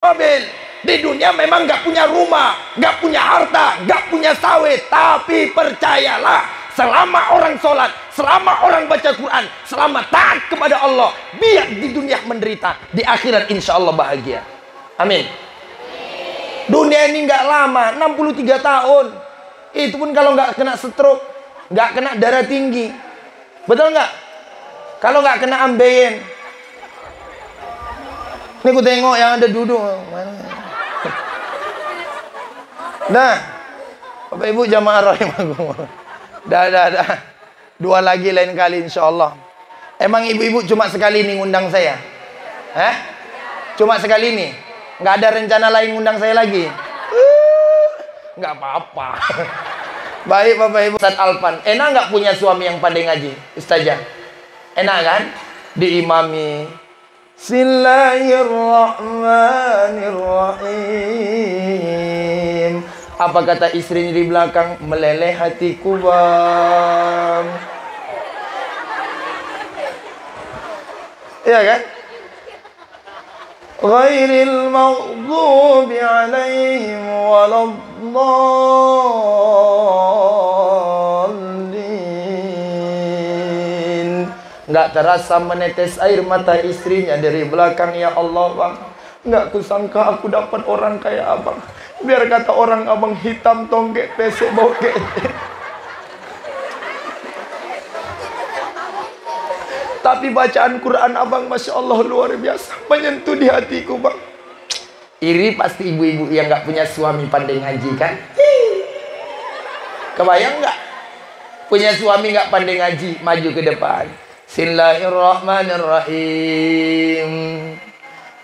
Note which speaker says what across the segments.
Speaker 1: mobil. Di dunia memang nggak punya rumah, nggak punya harta, nggak punya sawit. Tapi percayalah, selama orang sholat, selama orang baca Quran, selama taat kepada Allah, biar di dunia menderita, di akhirat insya Allah bahagia. Amin. Dunia ini nggak lama, 63 tahun. Itu pun kalau nggak kena stroke, nggak kena darah tinggi. Betul nggak? Kalau nggak kena ambeien. Ini ku tengok yang ada duduk. Nah, Bapak Ibu jamaah rahimakumullah. Dah. Dua lagi lain kali insya Allah. Emang ibu-ibu cuma sekali ini ngundang saya? Cuma sekali ini? Nggak ada rencana lain ngundang saya lagi? Nggak apa-apa. Baik Bapak Ibu. Ustaz Alpan, enak nggak punya suami yang pandai ngaji? Ustazah, enak kan? Diimami. Bismillahirrahmanirrahim. Apa kata istrinya di belakang? Meleleh hatiku bang. Iya kan? Ghairil maghdubi alaihim waladdallin. Nggak terasa menetes air mata istrinya dari belakang. Ya Allah bang, nggak kusangka aku dapat orang kayak abang. Biar kata orang abang hitam tonggek pesek bokek. Tapi bacaan Quran abang Masya Allah luar biasa, menyentuh di hatiku bang. Iri pasti ibu-ibu yang nggak punya suami pandai ngaji kan? Kebayang nggak? Punya suami nggak pandai ngaji, maju ke depan. Bismillahirrahmanirrahim.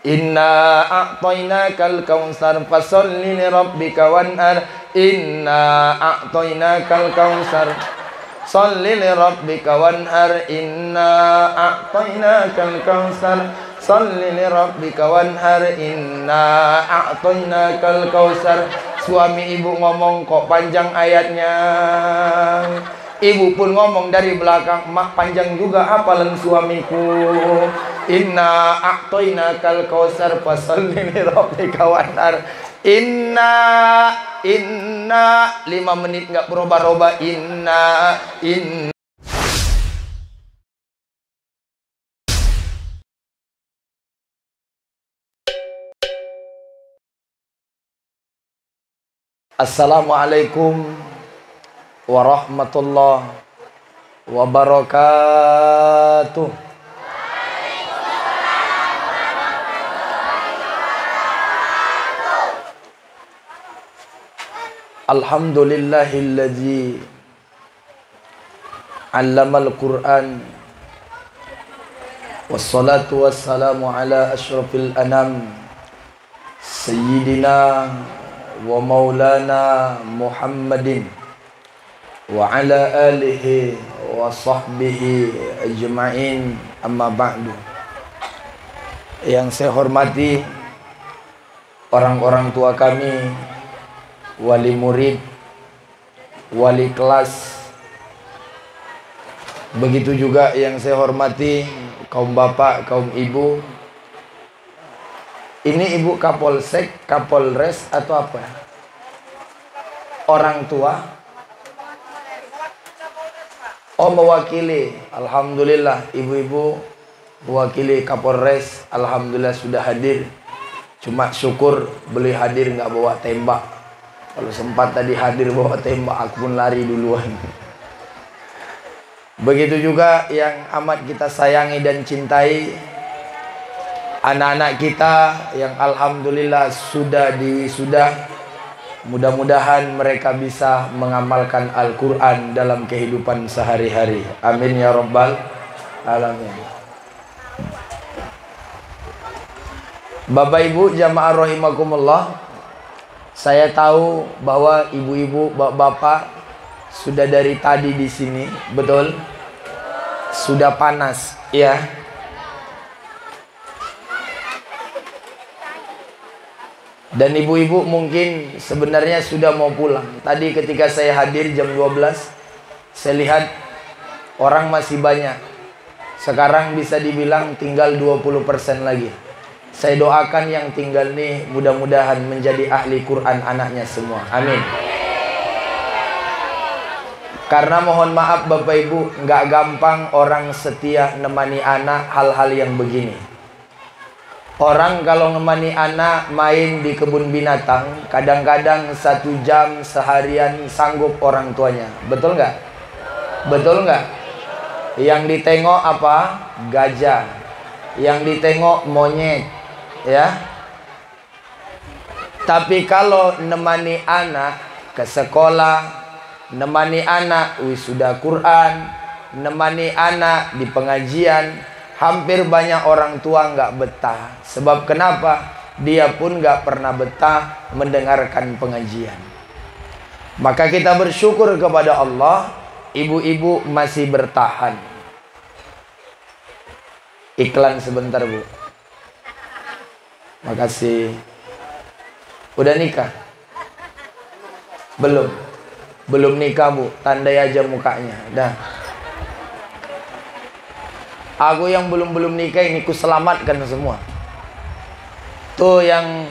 Speaker 1: Inna a'tainakal kautsar fasholli li rabbika wanhar. Inna a'tainakal kautsar sholli li rabbika wanhar. Inna a'tainakal kautsar sholli li rabbika wanhar. Inna a'tainakal kautsar. Suami ibu ngomong kok panjang ayatnya. Ibu pun ngomong dari belakang, mak panjang juga hafalan suamiku. Inna a'tainakal kautsar fasholli li rabbika wanhar. Inna 5 menit nggak berubah-ubah. Inna. Assalamualaikum warahmatullahi wabarakatuh. Alhamdulillahilladzi 'allamal Qur'an. Wassalatu wassalamu ala asyrafil anam sayyidina wa maulana Muhammadin wa ala alihi wa sahbihi ajma'in, amma ba'du. Yang saya hormati orang-orang tua kami, wali murid, wali kelas. Begitu juga yang saya hormati kaum bapak, kaum ibu. Ini ibu kapolsek, kapolres atau apa? Orang tua? Oh, mewakili. Alhamdulillah, ibu-ibu mewakili kapolres. Alhamdulillah sudah hadir. Cuma syukur beli hadir nggak bawa tembak. Kalau sempat tadi hadir bawa tembak, aku pun lari duluan. Begitu juga yang amat kita sayangi dan cintai, anak-anak kita yang alhamdulillah sudah diwisuda. Mudah-mudahan mereka bisa mengamalkan Al-Quran dalam kehidupan sehari-hari. Amin ya rabbal alamin. Bapak ibu jamaah rahimakumullah, saya tahu bahwa ibu-ibu, bapak sudah dari tadi di sini, betul? Sudah panas, ya. Dan ibu-ibu mungkin sebenarnya sudah mau pulang. Tadi ketika saya hadir jam 12, saya lihat orang masih banyak. Sekarang bisa dibilang tinggal 20% lagi. Saya doakan yang tinggal nih mudah-mudahan menjadi ahli Quran anaknya semua. Amin. Karena mohon maaf Bapak Ibu, nggak gampang orang setia nemani anak hal-hal yang begini. Orang kalau nemani anak main di kebun binatang, kadang-kadang 1 jam seharian sanggup orang tuanya. Betul nggak? Betul nggak? Yang ditengok apa? Gajah. Yang ditengok monyet. Ya. Tapi kalau nemani anak ke sekolah, nemani anak wisuda Quran, nemani anak di pengajian, hampir banyak orang tua nggak betah. Sebab kenapa? Dia pun nggak pernah betah mendengarkan pengajian. Maka kita bersyukur kepada Allah, ibu-ibu masih bertahan. Iklan sebentar Bu. Makasih. Udah nikah? Belum. Belum nikah Bu, tandai aja mukanya. Dah. Aku yang belum nikah ini ku selamatkan semua. Tuh yang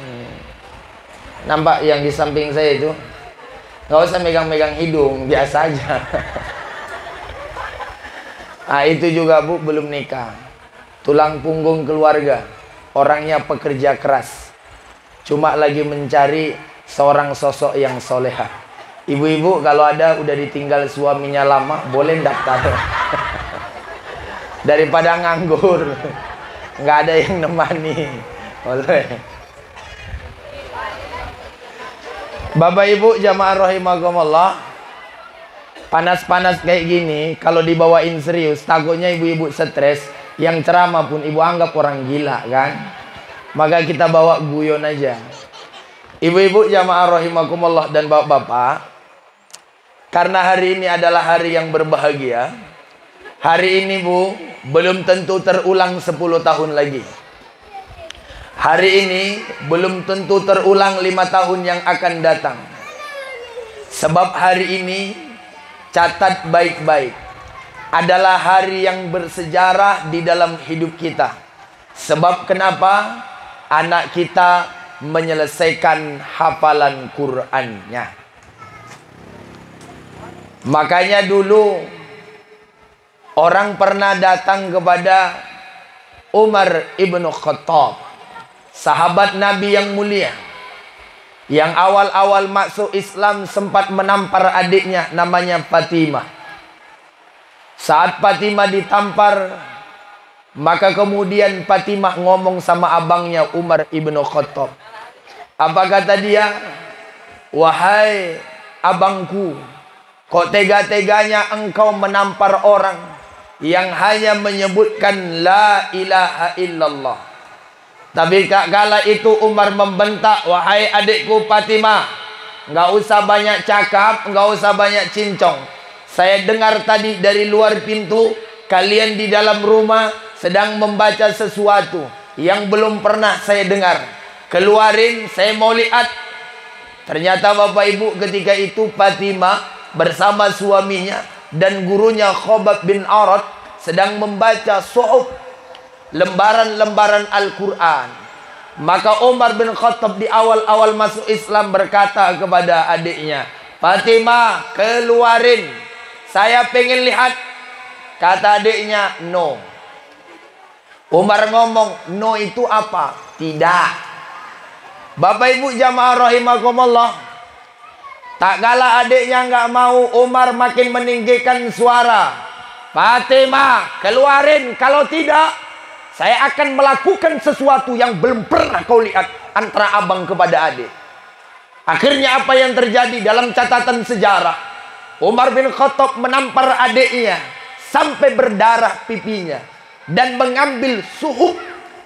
Speaker 1: nampak yang di samping saya itu, nggak usah megang-megang hidung, biasa aja. Nah itu juga Bu belum nikah. Tulang punggung keluarga, orangnya pekerja keras, cuma lagi mencari seorang sosok yang soleha. Ibu-ibu kalau ada udah ditinggal suaminya lama, boleh daftar. Daripada nganggur, nggak ada yang nemani. Boleh. Bapak Ibu jamaah rahimakumullah, panas-panas kayak gini, kalau dibawain serius, takutnya ibu-ibu stres. Yang ceramah pun ibu anggap orang gila kan. Maka kita bawa guyon aja. Ibu-ibu jamaah rahimakumullah dan bapak-bapak, karena hari ini adalah hari yang berbahagia. Hari ini Bu, belum tentu terulang 10 tahun lagi. Hari ini belum tentu terulang 5 tahun yang akan datang. Sebab hari ini, catat baik-baik, adalah hari yang bersejarah di dalam hidup kita. Sebab kenapa? Anak kita menyelesaikan hafalan Qur'annya. Makanya dulu orang pernah datang kepada Umar ibnu Khattab, sahabat Nabi yang mulia, yang awal-awal masuk Islam sempat menampar adiknya namanya Fatimah. Saat Fatimah ditampar, maka kemudian Fatimah ngomong sama abangnya Umar ibnu Khattab. Apa kata dia? Wahai abangku, kok tega-teganya engkau menampar orang yang hanya menyebutkan la ilaha illallah. Tapi kala itu Umar membentak, wahai adikku Fatimah, nggak usah banyak cakap, nggak usah banyak cincong. Saya dengar tadi dari luar pintu, kalian di dalam rumah sedang membaca sesuatu yang belum pernah saya dengar. Keluarin, saya mau lihat. Ternyata Bapak Ibu ketika itu Fatimah bersama suaminya dan gurunya Khobab bin Arad sedang membaca suhuf, lembaran-lembaran Al-Quran. Maka Umar bin Khattab di awal-awal masuk Islam berkata kepada adiknya, Fatimah, keluarin, saya pengen lihat. Kata adiknya, no. Umar ngomong, no itu apa? Tidak. Bapak Ibu jamaah rahimakumullah, tak kala adiknya nggak mau, Umar makin meninggikan suara. Fatimah, keluarin, kalau tidak saya akan melakukan sesuatu yang belum pernah kau lihat antara abang kepada adik. Akhirnya apa yang terjadi dalam catatan sejarah? Umar bin Khattab menampar adiknya sampai berdarah pipinya dan mengambil suhuf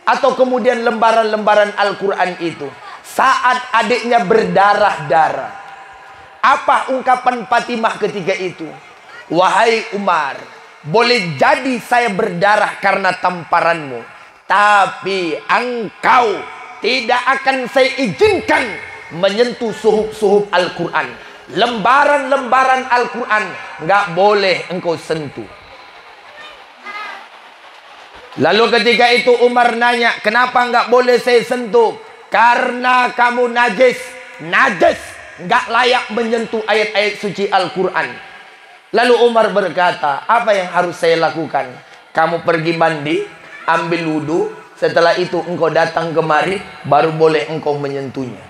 Speaker 1: atau kemudian lembaran-lembaran Al-Quran itu. Saat adiknya berdarah-darah, apa ungkapan Fatimah ketika itu? Wahai Umar, boleh jadi saya berdarah karena tamparanmu, tapi engkau tidak akan saya izinkan menyentuh suhuf-suhuf Al-Quran. Lembaran-lembaran Al-Quran nggak boleh engkau sentuh. Lalu ketika itu Umar nanya, kenapa nggak boleh saya sentuh? Karena kamu najis. Najis, nggak layak menyentuh ayat-ayat suci Al-Quran. Lalu Umar berkata, apa yang harus saya lakukan? Kamu pergi mandi, ambil wudhu, setelah itu engkau datang kemari, baru boleh engkau menyentuhnya.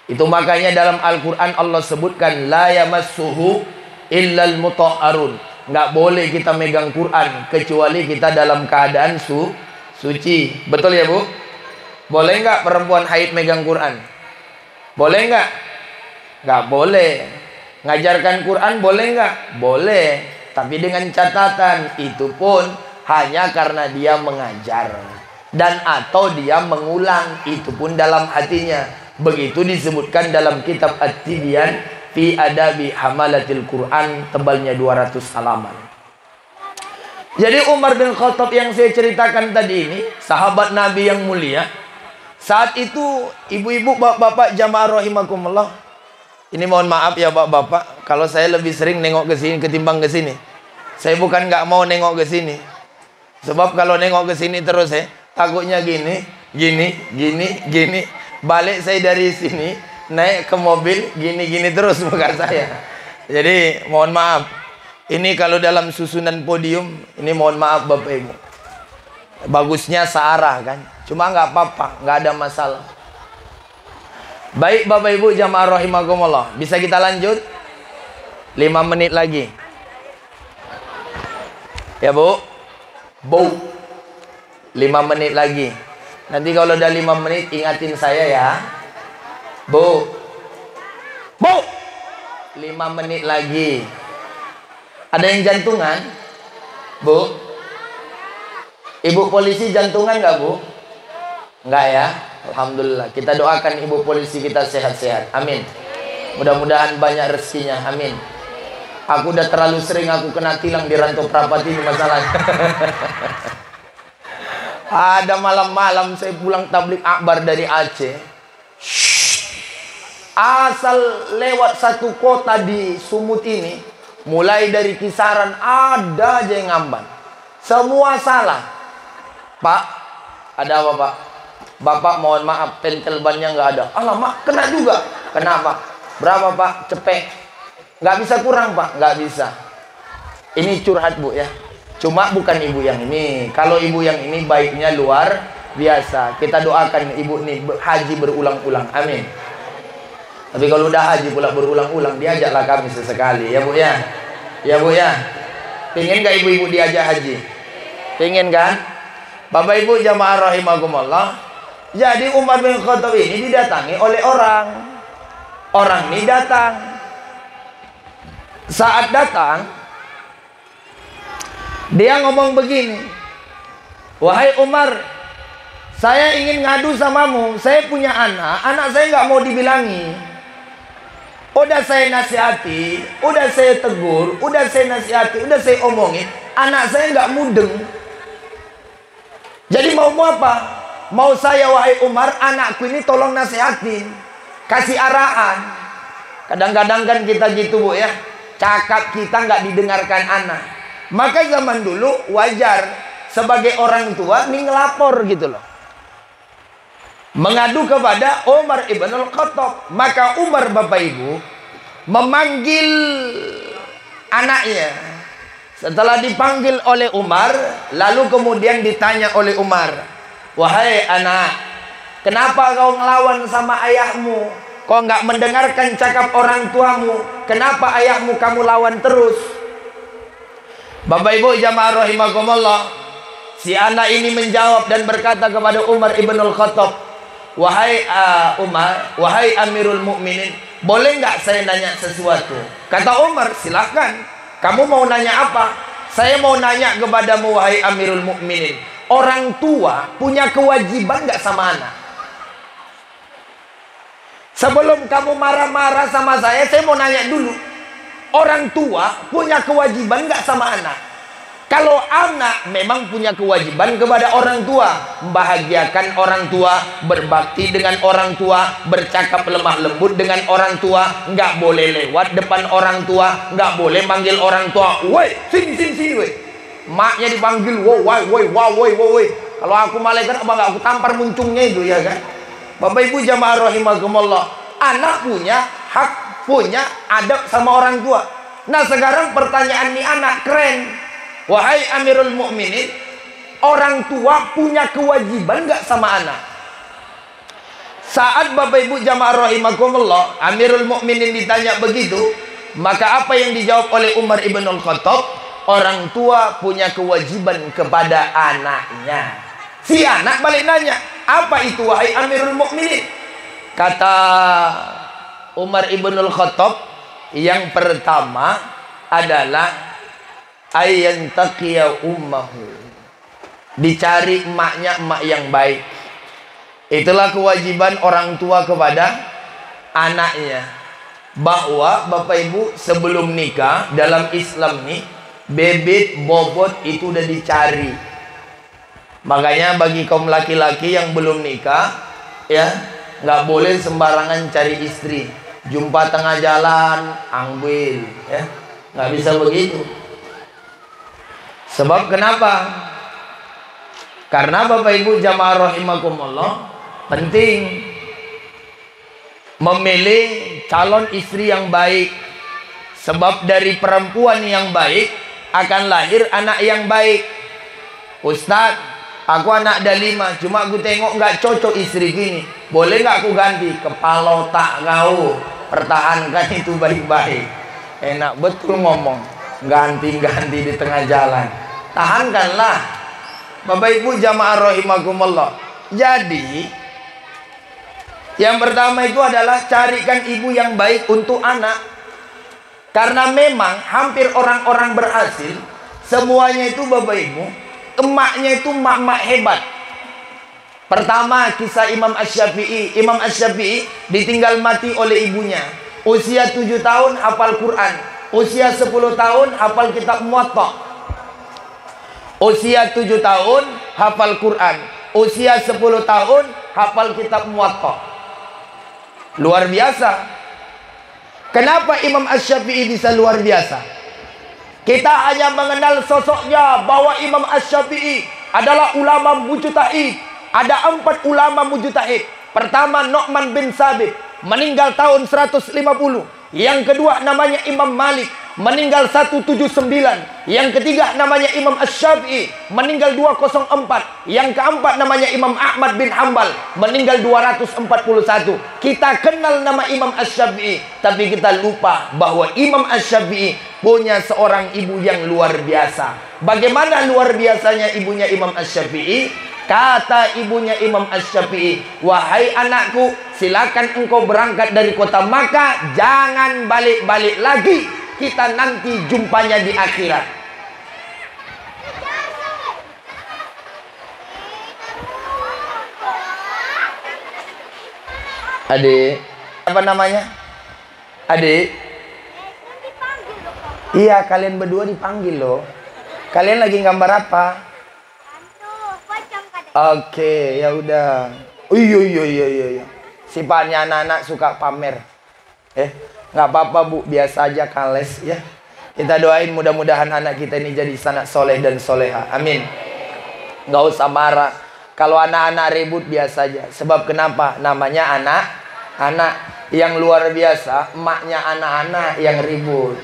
Speaker 1: Itu makanya dalam Al-Quran Allah sebutkan, la yamassuhu illal mutahharun. Nggak boleh kita megang Quran kecuali kita dalam keadaan suci. Betul ya Bu? Boleh nggak perempuan haid megang Quran? Boleh nggak? Nggak boleh. Ngajarkan Quran boleh nggak? Boleh. Tapi dengan catatan, itu pun hanya karena dia mengajar. Dan atau dia mengulang, itu pun dalam hatinya. Begitu disebutkan dalam kitab At-Tibyan fi adabi hamalatil Quran, tebalnya 200 halaman. Jadi Umar bin Khattab yang saya ceritakan tadi ini, sahabat Nabi yang mulia. Saat itu ibu-ibu, bapak-bapak jamaah rahimakumullah. Ini mohon maaf ya bapak-bapak, kalau saya lebih sering nengok ke sini ketimbang ke sini. Saya bukan nggak mau nengok ke sini. Sebab kalau nengok ke sini terus takutnya gini. Balik saya dari sini naik ke mobil gini terus muka saya. Jadi mohon maaf. Ini kalau dalam susunan podium, ini mohon maaf Bapak Ibu. Bagusnya searah kan. Cuma nggak apa-apa, nggak ada masalah. Baik Bapak Ibu jamaah rahimakumullah, bisa kita lanjut? 5 menit lagi. Ya Bu? 5 menit lagi. Nanti kalau udah 5 menit ingatin saya ya. Bu 5 menit lagi. Ada yang jantungan? Bu? Ibu polisi jantungan nggak Bu? Nggak ya? Alhamdulillah. Kita doakan ibu polisi kita sehat-sehat. Amin. Mudah-mudahan banyak rezekinya. Amin. Aku udah terlalu sering aku kena tilang di Rantau Prapati ini masalahnya. Ada malam-malam saya pulang tablik akbar dari Aceh. Asal lewat satu kota di Sumut ini, mulai dari kisaran ada aja yang ngamban. Semua salah. Pak, ada apa Pak? Bapak mohon maaf, pentel bannya nggak ada. Alamak, kena juga. Kenapa? Berapa Pak? Cepet. Nggak bisa kurang Pak? Nggak bisa. Ini curhat Bu ya. Cuma bukan ibu yang ini. Kalau ibu yang ini baiknya luar biasa. Kita doakan ibu ini haji berulang-ulang. Amin. Tapi kalau udah haji pula berulang-ulang, diajaklah kami sesekali. Ya Bu ya. Ya Bu ya. Pengen gak ibu-ibu diajak haji? Pengen kan? Bapak Ibu jamaah rahimakumullah. Jadi Umar bin Khattab ini didatangi oleh orang. Orang ini datang. Saat datang, dia ngomong begini, wahai Umar, saya ingin ngadu samamu. Saya punya anak saya nggak mau dibilangi. Udah saya nasihati, udah saya tegur, udah saya nasihati, udah saya omongin, anak saya nggak mudeng. Jadi mau apa? Mau saya wahai Umar, anakku ini tolong nasihatin, kasih arahan. Kadang-kadang kan kita gitu Bu ya, cakap kita nggak didengarkan anak. Maka zaman dulu wajar sebagai orang tua nih ngelapor gitu loh, mengadu kepada Umar ibn al-Khattab. Maka Umar Bapak Ibu memanggil anaknya. Setelah dipanggil oleh Umar, lalu kemudian ditanya oleh Umar, wahai anak, kenapa kau ngelawan sama ayahmu? Kau nggak mendengarkan cakap orang tuamu? Kenapa ayahmu kamu lawan terus? Bapak Ibu jamaah rahimakumullah, si anak ini menjawab dan berkata kepada Umar ibn al-Khattab, wahai Umar, wahai Amirul Mukminin, boleh nggak saya nanya sesuatu? Kata Umar, silakan. Kamu mau nanya apa? Saya mau nanya kepadamu wahai Amirul Mukminin, orang tua punya kewajiban nggak sama anak? Sebelum kamu marah-marah sama saya mau nanya dulu. Orang tua punya kewajiban nggak sama anak? Kalau anak memang punya kewajiban kepada orang tua, membahagiakan orang tua, berbakti dengan orang tua, bercakap lemah lembut dengan orang tua, nggak boleh lewat depan orang tua, nggak boleh manggil orang tua, woi, sini, woi. maknya dipanggil, woi, woi, woi, woi. Kalau aku malaikat, apa nggak aku tampar muncungnya itu, ya kan? Bapak Ibu jamaah rahimakumullah, anak punya hak, punya adab sama orang tua. Nah sekarang pertanyaan nih anak keren, wahai Amirul Mukminin, orang tua punya kewajiban nggak sama anak? Saat Bapak Ibu jamaah rahimakumullah, Amirul Mukminin ditanya begitu, maka apa yang dijawab oleh Umar ibn Al-Khattab? Orang tua punya kewajiban kepada anaknya. Si anak balik nanya, apa itu wahai Amirul Mukminin? Kata Umar ibn Al-Khattab, yang pertama adalah ayyan taqiya ummahu, dicari emaknya, emak yang baik. Itulah kewajiban orang tua kepada anaknya. Bahwa Bapak Ibu sebelum nikah dalam Islam nih, bebet bobot itu udah dicari. Makanya bagi kaum laki-laki yang belum nikah, ya nggak boleh sembarangan cari istri. Jumpa tengah jalan, ambil, ya nggak bisa begitu. Sebab kenapa? Karena Bapak Ibu jamaah rahimakumullah, penting memilih calon istri yang baik. Sebab dari perempuan yang baik akan lahir anak yang baik. Ustadz, aku anak ada 5, cuma aku tengok nggak cocok istri gini. Boleh nggak aku ganti? Kepala otak kau, pertahankan itu baik-baik. Enak betul ngomong, ganti-ganti di tengah jalan. Tahankanlah Bapak Ibu jamaah rahimakumullah. Jadi yang pertama itu adalah carikan ibu yang baik untuk anak. Karena memang hampir orang-orang berhasil, semuanya itu Bapak Ibu, emaknya itu mak-mak hebat. Pertama kisah Imam Asy-Syafi'i. Imam Asy-Syafi'i ditinggal mati oleh ibunya. Usia 7 tahun hafal Quran. Usia 10 tahun hafal kitab Muwatta. Usia 7 tahun hafal Quran. Usia 10 tahun hafal kitab Muwatta. Luar biasa. Kenapa Imam Asy-Syafi'i bisa luar biasa? Kita hanya mengenal sosoknya bahwa Imam Asy-Syafi'i adalah ulama mujtahid. Ada 4 ulama mujtahid. Pertama Nu'man bin Sabit, meninggal tahun 150. Yang kedua namanya Imam Malik, meninggal 179. Yang ketiga namanya Imam Asy-Syafi'i, meninggal 204. Yang keempat namanya Imam Ahmad bin Hambal, meninggal 241. Kita kenal nama Imam Asy-Syafi'i, tapi kita lupa bahwa Imam Asy-Syafi'i punya seorang ibu yang luar biasa. Bagaimana luar biasanya ibunya Imam Asy-Syafi'i? Kata ibunya Imam Asy-Syafi'i, wahai anakku, silakan engkau berangkat dari kota Makkah, jangan balik-balik lagi. Kita nanti jumpanya di akhirat. Adik, apa namanya? Adik? Iya, kalian berdua dipanggil loh. Kalian lagi gambar apa? Oke, ya udah. Iya. Sifatnya anak-anak suka pamer. Nggak apa-apa Bu, biasa aja kales ya. Kita doain mudah-mudahan anak kita ini jadi anak soleh dan soleha. Amin. Nggak usah marah. Kalau anak-anak ribut biasa aja. Sebab kenapa? Namanya anak yang luar biasa. Emaknya anak-anak yang ribut.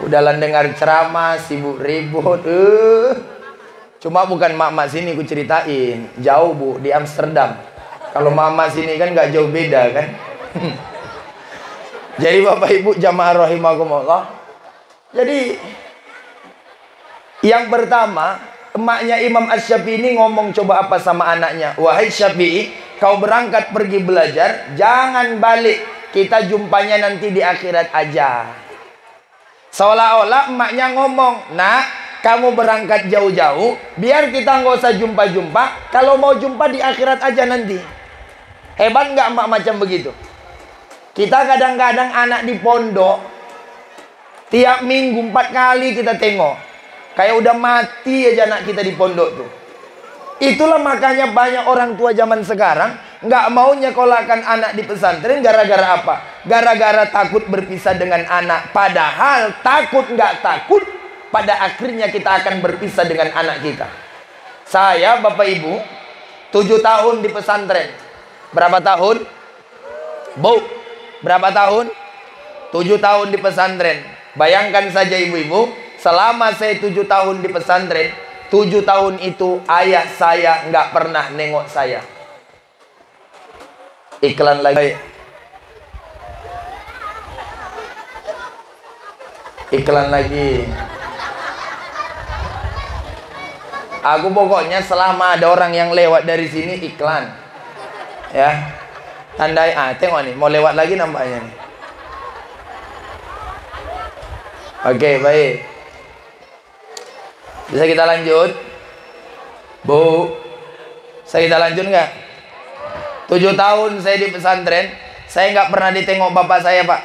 Speaker 1: Udahlah dengar ceramah, sibuk ribut. Cuma bukan mak-mak sini ku ceritain. Jauh Bu, di Amsterdam. Kalau mak-mak sini kan nggak jauh beda kan. Jadi Bapak Ibu jamaah rahimakumullah. Jadi yang pertama, emaknya Imam Asy-Syafi'i ini ngomong coba apa sama anaknya. Wahai Syafi'i, kau berangkat pergi belajar, jangan balik. Kita jumpanya nanti di akhirat aja. Seolah-olah emaknya ngomong, nak, kamu berangkat jauh-jauh, biar kita nggak usah jumpa-jumpa. Kalau mau jumpa di akhirat aja nanti. Hebat nggak emak macam begitu? Kita kadang-kadang anak di pondok, tiap minggu 4 kali kita tengok. Kayak udah mati aja anak kita di pondok tuh. Itulah makanya banyak orang tua zaman sekarang nggak mau nyekolahkan anak di pesantren. Gara-gara apa? Gara-gara takut berpisah dengan anak. Padahal takut nggak takut, pada akhirnya kita akan berpisah dengan anak kita. Saya, Bapak Ibu, 7 tahun di pesantren. Berapa tahun? Bu, berapa tahun? 7 tahun di pesantren. Bayangkan saja ibu-ibu, selama saya 7 tahun di pesantren, 7 tahun itu ayah saya nggak pernah nengok saya. Iklan lagi. Iklan lagi. Aku pokoknya selama ada orang yang lewat dari sini iklan. Ya. Tandai, tengok nih, mau lewat lagi nampaknya nih. Oke, baik. Bisa kita lanjut? Bu, bisa kita lanjut nggak? 7 tahun saya di pesantren, saya nggak pernah ditengok bapak saya, Pak.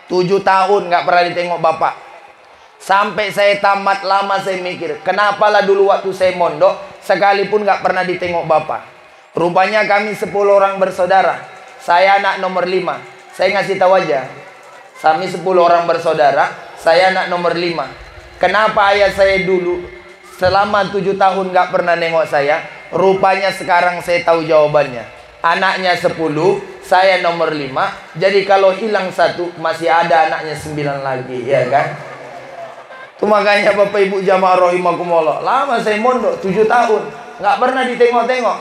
Speaker 1: 7 tahun nggak pernah ditengok bapak. Sampai saya tamat lama saya mikir, kenapalah dulu waktu saya mondok, sekalipun nggak pernah ditengok bapak. Rupanya kami 10 orang bersaudara. Saya anak nomor 5. Saya ngasih tahu aja. Kami 10 orang bersaudara. Saya anak nomor 5. Kenapa ayah saya dulu selama 7 tahun gak pernah nengok saya? Rupanya sekarang saya tahu jawabannya. Anaknya 10, saya nomor 5. Jadi kalau hilang 1, masih ada anaknya 9 lagi, ya kan? Itu makanya Bapak Ibu jamaah rahimakumullah, lama saya mondok 7 tahun gak pernah ditengok-tengok.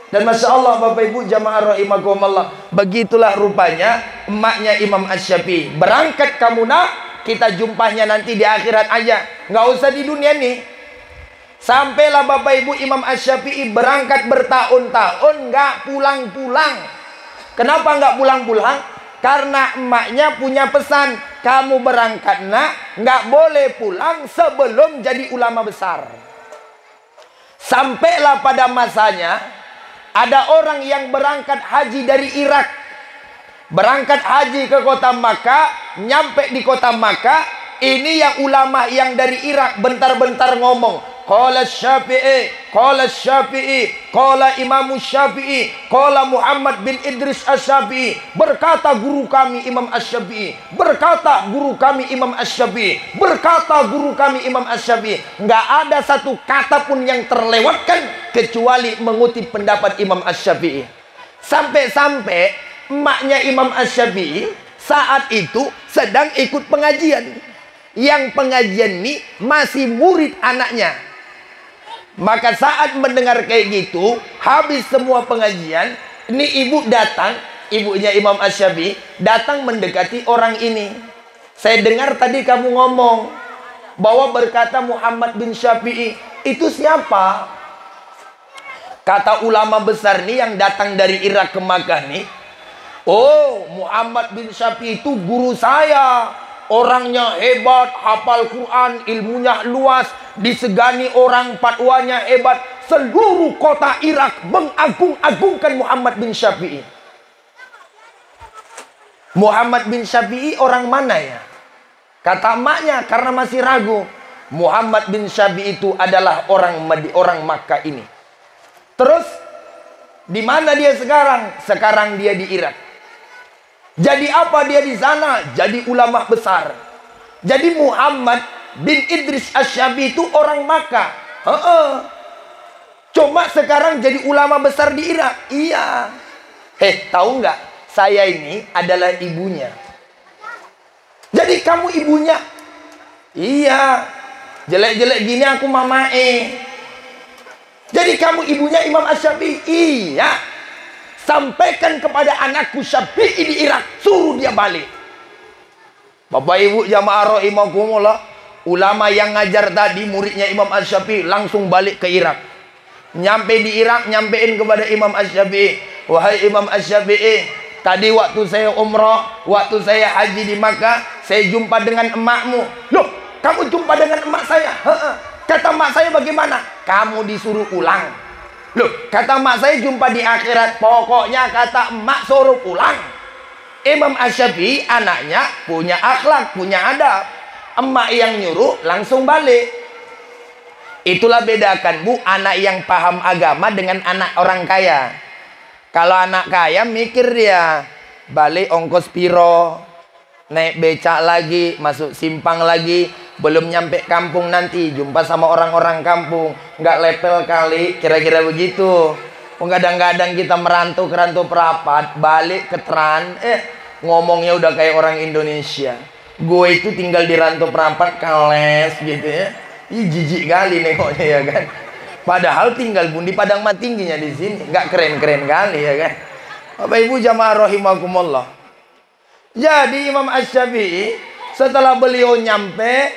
Speaker 1: Dan Masya Allah Bapak Ibu jamaah rahimakumullah, begitulah rupanya emaknya Imam Asy-Syafi'i. Berangkat kamu nak, kita jumpanya nanti di akhirat aja, nggak usah di dunia nih. Sampailah Bapak Ibu Imam Asy-Syafi'i berangkat bertahun-tahun nggak pulang-pulang. Kenapa nggak pulang-pulang? Karena emaknya punya pesan, kamu berangkat nak, nggak boleh pulang sebelum jadi ulama besar. Sampailah pada masanya ada orang yang berangkat haji dari Irak, berangkat haji ke kota Makkah, nyampe di kota Makkah, ini yang ulama yang dari Irak bentar-bentar ngomong, qala Syafi'i, qala Syafi'i, qala Imam Syafi'i, qala Muhammad bin Idris Asy-Syafi'i. Berkata guru kami Imam Asy-Syafi'i, berkata guru kami Imam Asy-Syafi'i, berkata guru kami Imam Asy-Syafi'i. Nggak ada satu kata pun yang terlewatkan kecuali mengutip pendapat Imam Asy-Syafi'i. Sampai-sampai emaknya Imam Asy-Syafi'i saat itu sedang ikut pengajian. Yang pengajian ini masih murid anaknya. Maka saat mendengar kayak gitu, habis semua pengajian, ini ibu datang, ibunya Imam Asy-Syafi'i datang mendekati orang ini. Saya dengar tadi kamu ngomong bahwa berkata Muhammad bin Syafi'i, itu siapa? Kata ulama besar nih yang datang dari Irak ke Makkah nih, oh, Muhammad bin Syafi'i itu guru saya. Orangnya hebat, hafal Quran, ilmunya luas, disegani orang, fatwanya hebat. Seluruh kota Irak mengagung-agungkan Muhammad bin Syafi'i. Muhammad bin Syafi'i orang mana ya? Kata emaknya karena masih ragu. Muhammad bin Syafi'i itu adalah orang Makkah ini. Terus di mana dia sekarang? Sekarang dia di Irak. Jadi apa dia di sana? Jadi ulama besar. Jadi Muhammad bin Idris Asy-Syafi'i itu orang Makkah. Cuma sekarang jadi ulama besar di Irak. Iya. Tahu nggak? Saya ini adalah ibunya. Jadi kamu ibunya? Iya. Jelek-jelek gini aku mamae. Jadi kamu ibunya Imam Asy-Syafi'i? Iya. Sampaikan kepada anakku Syafi'i di Irak, suruh dia balik. Bapak Ibu jamaah rahimakumullah, ulama yang ngajar tadi muridnya Imam Asy-Syafi'i langsung balik ke Irak. Nyampe di Irak, nyampein kepada Imam Asy-Syafi'i, wahai Imam Asy-Syafi'i, tadi waktu saya umrah, waktu saya haji di Makkah, saya jumpa dengan emakmu. Loh, kamu jumpa dengan emak saya? Kata emak saya bagaimana? Kamu disuruh pulang. Loh, kata emak saya jumpa di akhirat. Pokoknya kata emak suruh pulang. Imam Asy-Syafi'i anaknya punya akhlak, punya adab. Emak yang nyuruh langsung balik. Itulah bedakan Bu, anak yang paham agama dengan anak orang kaya. Kalau anak kaya mikir dia, balik ongkos piro, naik becak lagi, masuk simpang lagi. Belum nyampe kampung nanti jumpa sama orang-orang kampung, nggak level kali, kira-kira begitu. Kadang-kadang kita merantau ke rantau perapat, balik ke Teran, ngomongnya udah kayak orang Indonesia. Gue itu tinggal di rantau perapat kales gitu ya. Ih, jijik kali nengoknya ya kan. Padahal tinggal pun di Padang Matingginya di sini, nggak keren-keren kali ya kan. Bapak Ibu jamaah rahimakumullah. Jadi Imam Asy-Syafi'i setelah beliau nyampe,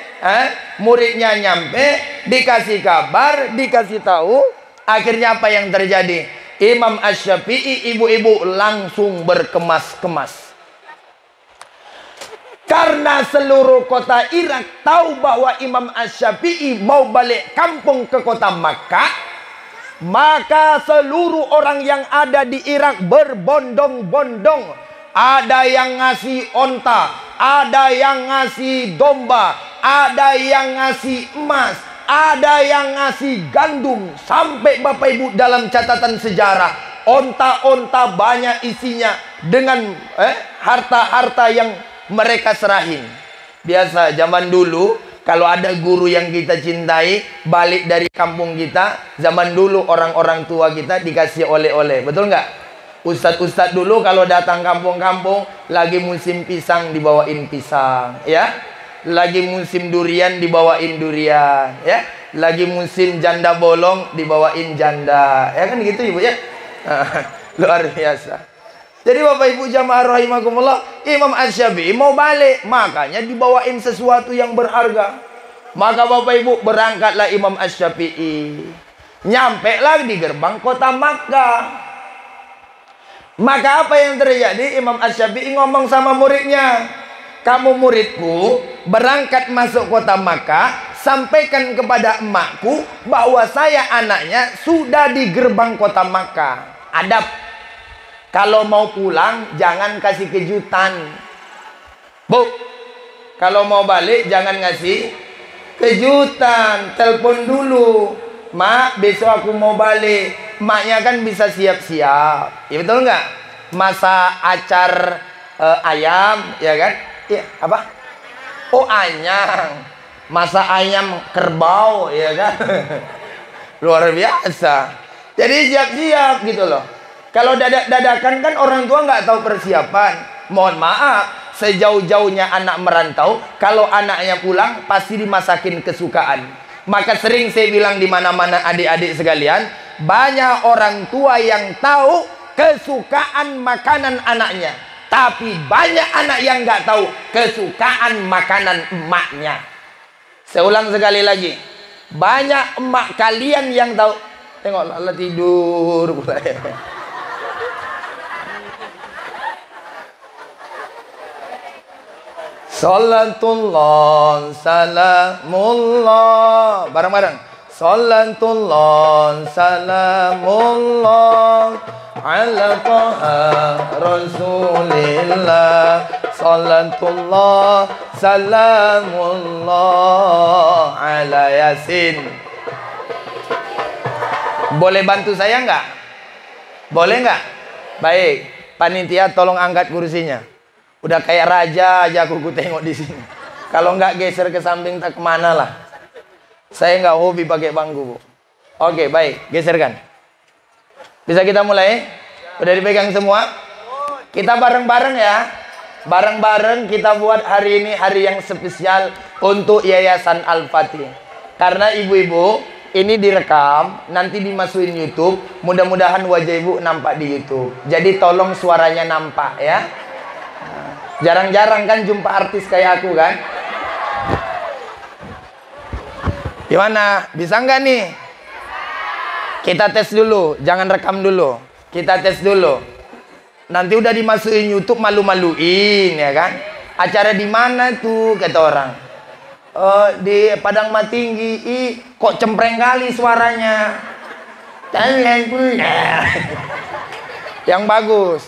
Speaker 1: muridnya nyampe, dikasih kabar, dikasih tahu, akhirnya apa yang terjadi? Imam Asy-Syafi'i, ibu-ibu langsung berkemas-kemas. Karena seluruh kota Irak tahu bahwa Imam Asy-Syafi'i mau balik kampung ke kota Makkah, maka seluruh orang yang ada di Irak berbondong-bondong. Ada yang ngasih onta, ada yang ngasih domba, ada yang ngasih emas, ada yang ngasih gandum. Sampai Bapak Ibu dalam catatan sejarah, onta-onta banyak isinya dengan harta-harta yang mereka serahin. Biasa zaman dulu kalau ada guru yang kita cintai balik dari kampung kita, zaman dulu orang-orang tua kita dikasih oleh-oleh, betul nggak? Ustadz-ustadz dulu kalau datang kampung-kampung, lagi musim pisang dibawain pisang, ya. Lagi musim durian dibawain durian, ya. Lagi musim janda bolong dibawain janda, ya kan gitu Ibu ya. Luar biasa. Jadi Bapak Ibu jamaah rahimakumullah, Imam Asy-Syafi'i mau balik, makanya dibawain sesuatu yang berharga. Maka Bapak Ibu berangkatlah Imam Asy-Syafi'i. Nyampe lah di gerbang kota Makkah. Maka apa yang terjadi? Imam Asy-Syafi'i ngomong sama muridnya, kamu muridku, berangkat masuk kota Makkah, sampaikan kepada emakku bahwa saya anaknya sudah di gerbang kota Makkah. Adab. Kalau mau pulang jangan kasih kejutan. Bu, kalau mau balik jangan ngasih kejutan. Telepon dulu, Mak, besok aku mau balik. Maknya kan bisa siap-siap, ya betul nggak? Masa acar ayam, ya kan? Iya, apa? Oh, anyang. Masa ayam kerbau, ya kan? Luar biasa. Jadi siap-siap gitu loh. Kalau dadakan kan orang tua nggak tahu persiapan. Mohon maaf, sejauh-jauhnya anak merantau, kalau anaknya pulang pasti dimasakin kesukaan. Maka sering saya bilang di mana-mana adik-adik sekalian, banyak orang tua yang tahu kesukaan makanan anaknya, tapi banyak anak yang nggak tahu kesukaan makanan emaknya. Saya ulang sekali lagi, banyak emak kalian yang tahu. Tengok Lala tidur pula ya. Salatullah salamullah, bareng-bareng. Salatullah salamullah ala taha rasulillah. Salatullah salamullah ala yasin. Boleh bantu saya nggak? Boleh nggak? Baik, panitia tolong angkat kursinya. Udah kayak raja aja aku tengok di sini. Kalau nggak geser ke samping tak kemana lah. Saya nggak hobi pakai bangku, Bu. Oke, baik, geserkan. Bisa kita mulai? Udah dipegang semua? Kita bareng-bareng ya. Bareng-bareng kita buat hari ini hari yang spesial untuk Yayasan Al-Fatih. Karena ibu-ibu, ini direkam, nanti dimasukin YouTube. Mudah-mudahan wajah ibu nampak di YouTube. Jadi tolong suaranya nampak ya. Jarang-jarang kan jumpa artis kayak aku kan. Gimana? Bisa nggak nih? Kita tes dulu, jangan rekam dulu. Kita tes dulu. Nanti udah dimasukin YouTube malu-maluin ya kan. Acara di mana tuh kata orang? Di Padang Matinggi. Kok cempreng kali suaranya. Yang bagus.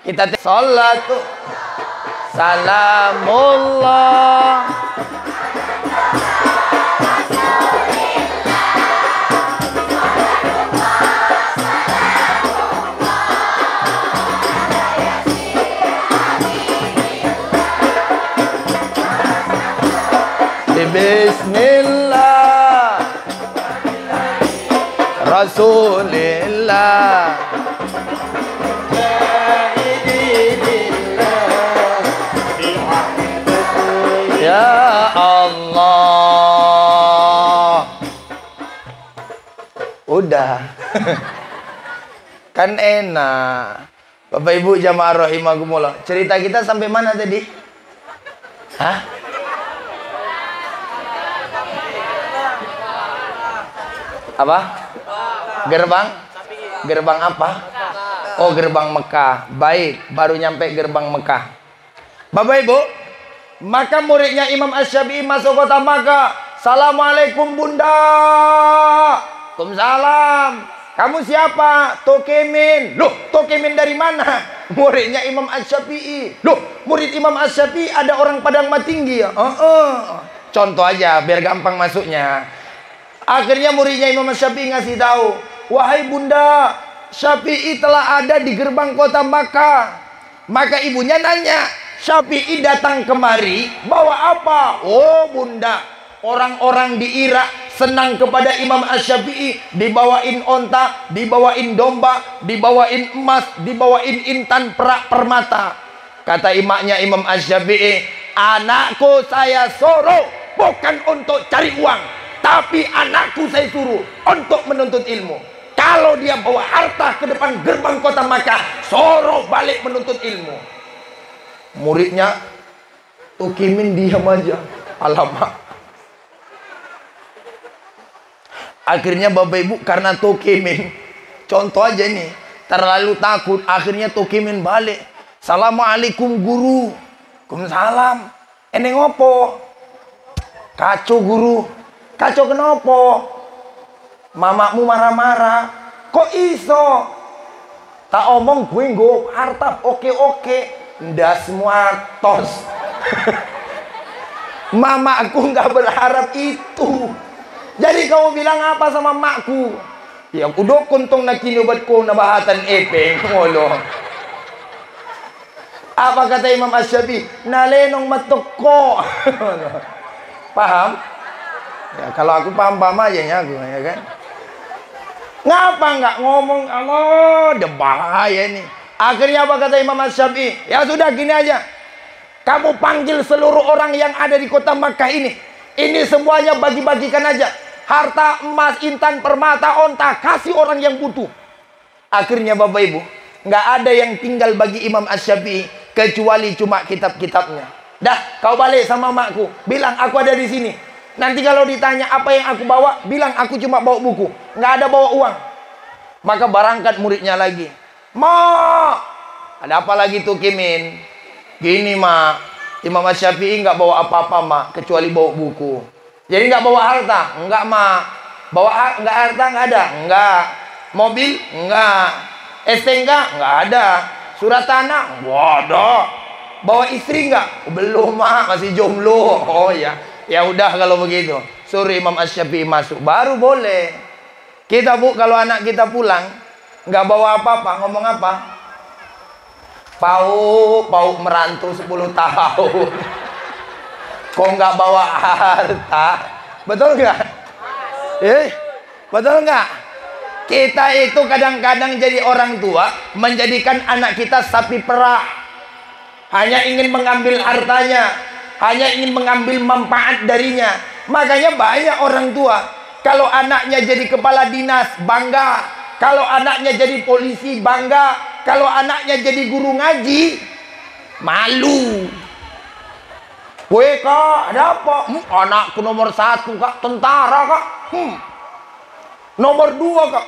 Speaker 1: Kita tes. Salat tuh. Salamullah. Bismillah Rasulillah ya Allah. Udah. Kan enak. Bapak Ibu jamaah rahimakumullah. Cerita kita sampai mana tadi? Hah? Apa? Gerbang? Gerbang apa? Oh, gerbang Mekah. Baik, baru nyampe gerbang Mekah. Bapak Ibu, maka muridnya Imam Asy-Syafi'i masuk kota Makkah. Assalamualaikum Bunda. Waalaikumsalam. Kamu siapa? Tokemin. Loh, Tokemin dari mana? Muridnya Imam Asy-Syafi'i. Loh, murid Imam Asy-Syafi'i ada orang Padang Matinggi ya? Contoh aja biar gampang masuknya. Akhirnya muridnya Imam Asy-Syafi'i ngasih tahu, wahai Bunda, Syafi'i telah ada di gerbang kota Makkah. Maka ibunya nanya, Syafi'i datang kemari bawa apa? Oh Bunda, orang-orang di Irak senang kepada Imam Asy-Syafi'i, dibawain onta, dibawain domba, dibawain emas, dibawain intan perak permata. Kata imaknya Imam Asy-Syafi'i, anakku saya suruh bukan untuk cari uang, tapi anakku saya suruh untuk menuntut ilmu. Kalau dia bawa harta ke depan gerbang kota Makkah, suruh balik menuntut ilmu. Muridnya Tokemin diam aja. Alamak. Akhirnya Bapak Ibu karena Tokemin, contoh aja nih, terlalu takut, akhirnya Tokemin balik. Assalamualaikum guru. Waalaikumsalam. Ini ngopo? Kacau guru. Kacau kenapa? Mamamu marah-marah. Kok iso? Tak omong gue nggo harta oke-oke. Ndak semua tos. Mama aku nggak berharap itu. Jadi kamu bilang apa sama makku? Ya udah kuntong na kinubat ko na bahatan epeng ngolo. Apa kata Imam Asy-Syafi'i? Nalenong matoko. Paham? Ya kalau aku paham-paham aja ya aku, ya kan? Ngapa nggak ngomong? Allah, udah bahaya nih. Akhirnya apa kata Imam Asy-Syafi'i? Ya sudah gini aja. Kamu panggil seluruh orang yang ada di kota Makkah ini. Ini semuanya bagi-bagikan aja. Harta, emas, intan, permata, onta. Kasih orang yang butuh. Akhirnya Bapak Ibu, nggak ada yang tinggal bagi Imam Asy-Syafi'i kecuali cuma kitab-kitabnya. Dah, kau balik sama makku. Bilang aku ada di sini. Nanti kalau ditanya apa yang aku bawa, bilang aku cuma bawa buku. Nggak ada bawa uang. Maka berangkat muridnya lagi. Ma, ada apa lagi tuh Kimin? Gini ma, Imam Asy-Syafi'i nggak bawa apa-apa ma, kecuali bawa buku. Jadi nggak bawa harta? Enggak ma. Bawa nggak harta nggak ada? Enggak. Mobil? Enggak. STNK? Nggak ada. Surat tanah? Nggak ada. Bawa istri nggak? Belum ma, masih jomblo. Oh ya. Ya udah kalau begitu, suruh Imam Asy-Syafi'i masuk, baru boleh. Kita Bu, kalau anak kita pulang nggak bawa apa-apa, ngomong apa? Pau merantau 10 tahun. Kok nggak bawa harta? Betul nggak? Betul nggak? Kita itu kadang-kadang jadi orang tua menjadikan anak kita sapi perah. Hanya ingin mengambil hartanya, hanya ingin mengambil manfaat darinya. Makanya banyak orang tua, kalau anaknya jadi kepala dinas, bangga. Kalau anaknya jadi polisi, bangga. Kalau anaknya jadi guru ngaji, malu. Weh kak, ada apa? Anakku nomor 1 kak, tentara kak. Nomor 2 kak,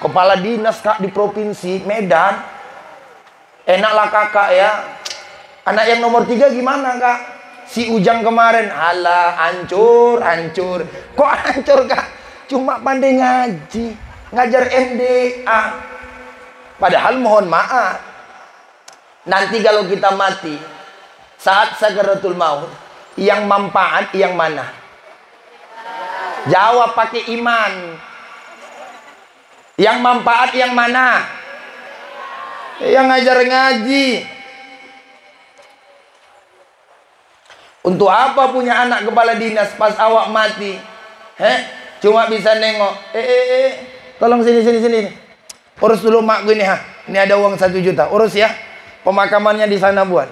Speaker 1: kepala dinas kak di provinsi Medan. Enaklah kakak ya. Anak yang nomor 3 gimana kak? Si Ujang kemarin, alah hancur. Kok hancur kak? Cuma pandai ngaji, ngajar MDA. Padahal mohon maaf, nanti kalau kita mati saat sakaratul maut, yang manfaat yang mana? Jawab pakai iman. Yang manfaat yang mana? Yang ngajar ngaji. Untuk apa punya anak kepala dinas pas awak mati? Cuma bisa nengok. Tolong sini. Urus dulu makku ini, Ini ada uang 1 juta. Urus ya. Pemakamannya di sana buat.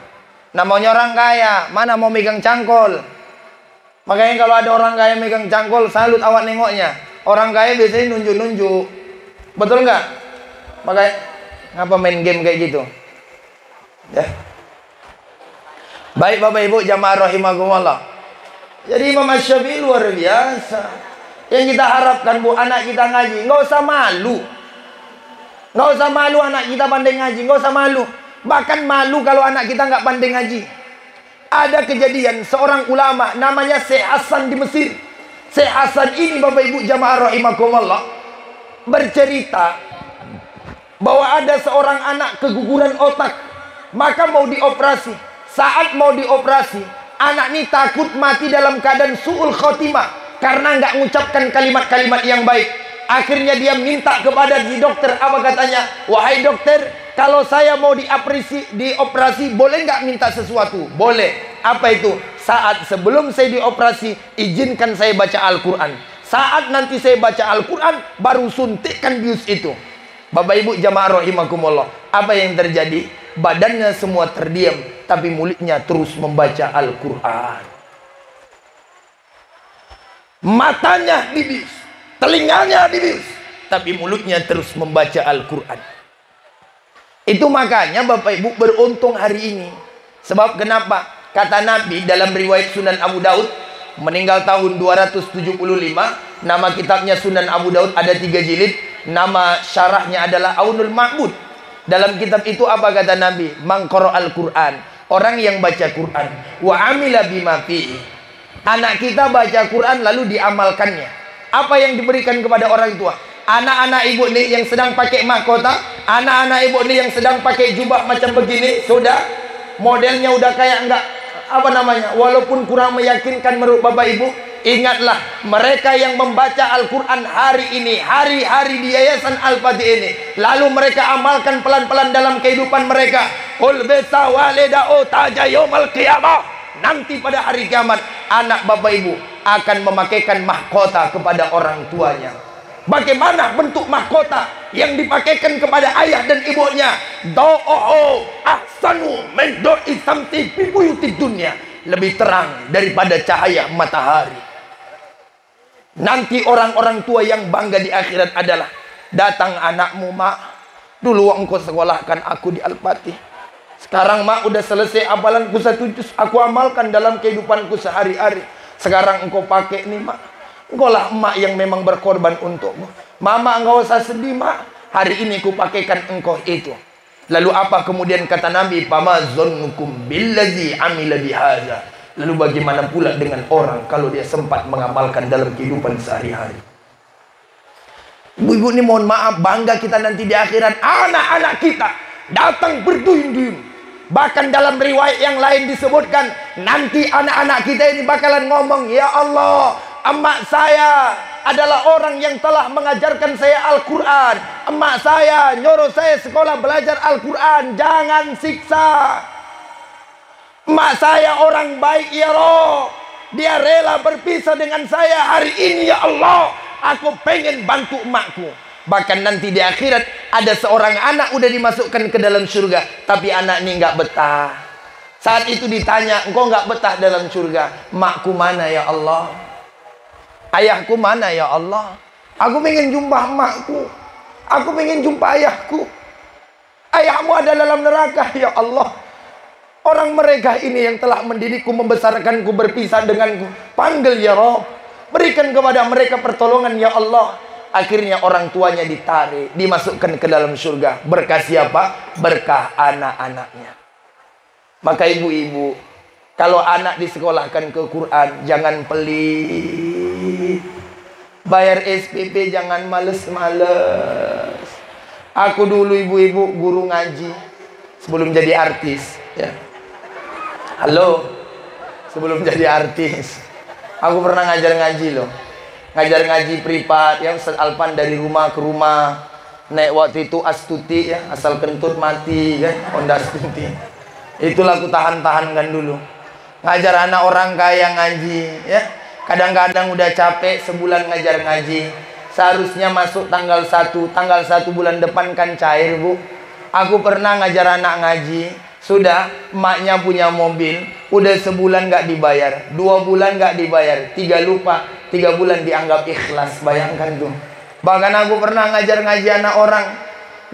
Speaker 1: Namanya orang kaya. Mana mau megang cangkol? Makanya kalau ada orang kaya megang cangkol, salut awak nengoknya. Orang kaya biasanya nunjuk-nunjuk. Betul nggak? Makanya ngapa main game kayak gitu? Ya. Baik Bapak Ibu jamaah rahimakumullah. Jadi Imam Asy-Syafi'i luar biasa. Yang kita harapkan Bu, anak kita ngaji, nggak usah malu. Nggak usah malu anak kita pandai ngaji, nggak usah malu. Bahkan malu kalau anak kita nggak pandai ngaji. Ada kejadian seorang ulama namanya Syekh Hasan di Mesir. Syekh Hasan ini Bapak Ibu jamaah rahimakumullah bercerita bahwa ada seorang anak keguguran otak, maka mau dioperasi. Saat mau dioperasi, anak ini takut mati dalam keadaan su'ul khotimah karena nggak mengucapkan kalimat-kalimat yang baik. Akhirnya dia minta kepada si dokter, apa katanya? Wahai dokter, kalau saya mau dioperasi, boleh nggak minta sesuatu? Boleh. Apa itu? Saat sebelum saya dioperasi, izinkan saya baca Al-Quran. Saat nanti saya baca Al-Quran, baru suntikkan bius itu. Bapak Ibu jamaah rahimakumullah, apa yang terjadi? Badannya semua terdiam, tapi mulutnya terus membaca Al-Quran. Matanya dibius, telinganya dibius, tapi mulutnya terus membaca Al-Quran. Itu makanya Bapak Ibu beruntung hari ini. Sebab kenapa? Kata Nabi dalam riwayat Sunan Abu Daud, meninggal tahun 275. Nama kitabnya Sunan Abu Daud, ada 3 jilid. Nama syarahnya adalah Aunul Ma'bud. Dalam kitab itu apa kata Nabi? Man qara'al Qur'an, orang yang baca Quran, wa amila bima fihi. Anak kita baca Quran lalu diamalkannya. Apa yang diberikan kepada orang tua? Anak-anak ibu nih yang sedang pakai mahkota, anak-anak ibu nih yang sedang pakai jubah macam begini, sudah modelnya udah kayak enggak apa namanya, walaupun kurang meyakinkan menurut Bapak Ibu, ingatlah mereka yang membaca Al-Quran hari ini, hari-hari di Yayasan Al-Fatih ini, lalu mereka amalkan pelan-pelan dalam kehidupan mereka. Qul bisa walida'u taja yaumal qiyamah. Nanti pada hari kiamat, anak Bapak Ibu akan memakaikan mahkota kepada orang tuanya. Bagaimana bentuk mahkota yang dipakaikan kepada ayah dan ibunya? Do'o ahsanu min do'i samti fi buyutid dunya. Lebih terang daripada cahaya matahari. Nanti orang-orang tua yang bangga di akhirat adalah, datang anakmu, mak, dulu engkau sekolahkan aku di Al-Fatih. Sekarang mak udah selesai hafalanku 1 juz, aku amalkan dalam kehidupanku sehari-hari. Sekarang engkau pakai nih mak, engkau lah emak yang memang berkorban untukmu. Mama enggak usah sedih mak, hari ini ku pakaikan engkau itu. Lalu apa kemudian kata Nabi? Fama zannukum billazi amila bihaza. Lalu bagaimana pula dengan orang kalau dia sempat mengamalkan dalam kehidupan sehari-hari? Ibu-ibu ini mohon maaf, bangga kita nanti di akhirat anak-anak kita datang berduyun-duyun. Bahkan dalam riwayat yang lain disebutkan, nanti anak-anak kita ini bakalan ngomong, ya Allah, emak saya adalah orang yang telah mengajarkan saya Al-Quran. Emak saya nyuruh saya sekolah belajar Al-Quran, jangan siksa. Emak saya orang baik ya Roh, dia rela berpisah dengan saya hari ini ya Allah. Aku pengen bantu emakku. Bahkan nanti di akhirat ada seorang anak udah dimasukkan ke dalam surga, tapi anak ini nggak betah. Saat itu ditanya, engkau nggak betah dalam surga? Makku mana ya Allah? Ayahku mana ya Allah? Aku pengen jumpa emakku. Aku pengen jumpa ayahku. Ayahmu ada dalam neraka ya Allah. Orang mereka ini yang telah mendidikku, membesarkanku, berpisah denganku. Panggil ya Rabb. Berikan kepada mereka pertolongan ya Allah. Akhirnya orang tuanya ditarik, dimasukkan ke dalam surga. Berkah siapa? Berkah anak-anaknya. Maka ibu-ibu, kalau anak disekolahkan ke Quran, jangan pelit. Bayar SPP jangan males-males. Aku dulu ibu-ibu guru ngaji sebelum jadi artis ya. Halo, sebelum jadi artis aku pernah ngajar ngaji loh. Ngajar ngaji privat yang Ustaz Alpan dari rumah ke rumah. Naik waktu itu Astuti ya, asal kentut mati kan, Honda Astuti. Itulah aku tahan-tahankan dulu. Ngajar anak orang kaya ngaji, ya. Kadang-kadang udah capek sebulan ngajar ngaji. Seharusnya masuk tanggal 1 bulan depan kan cair, Bu. Aku pernah ngajar anak ngaji. Sudah, emaknya punya mobil. Udah sebulan gak dibayar, 2 bulan gak dibayar, 3 lupa, 3 bulan dianggap ikhlas. Bayangkan tuh. Bahkan aku pernah ngajar ngaji anak orang.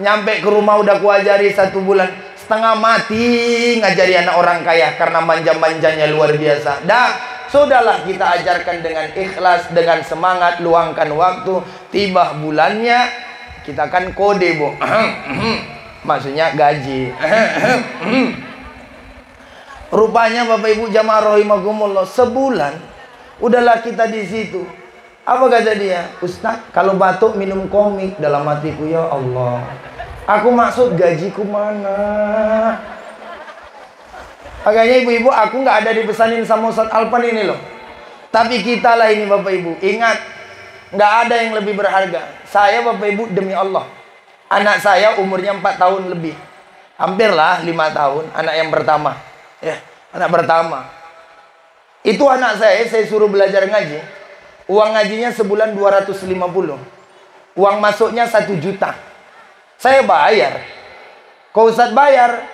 Speaker 1: Nyampe ke rumah udah kuajari 1 bulan, setengah mati ngajari anak orang kaya karena manja-manjanya luar biasa. Dah, sudahlah kita ajarkan dengan ikhlas, dengan semangat, luangkan waktu. Tiba bulannya, kita kan kode, Bu. Maksudnya gaji. Rupanya Bapak Ibu jamaah rahimakumullah, sebulan udahlah kita di situ. Apa kata dia? Ustaz, kalau batuk minum komik. Dalam hatiku, ya Allah, aku maksud gajiku mana? Makanya ibu-ibu, aku nggak ada dipesanin sama Ustaz Alpan ini loh. Tapi kita lah ini Bapak Ibu. Ingat, nggak ada yang lebih berharga. Saya Bapak Ibu, demi Allah, anak saya umurnya 4 tahun lebih. Hampirlah 5 tahun. Anak yang pertama, ya, anak pertama. Itu anak saya suruh belajar ngaji. Uang ngajinya sebulan 250. Uang masuknya 1 juta. Saya bayar. Kau Ustaz bayar,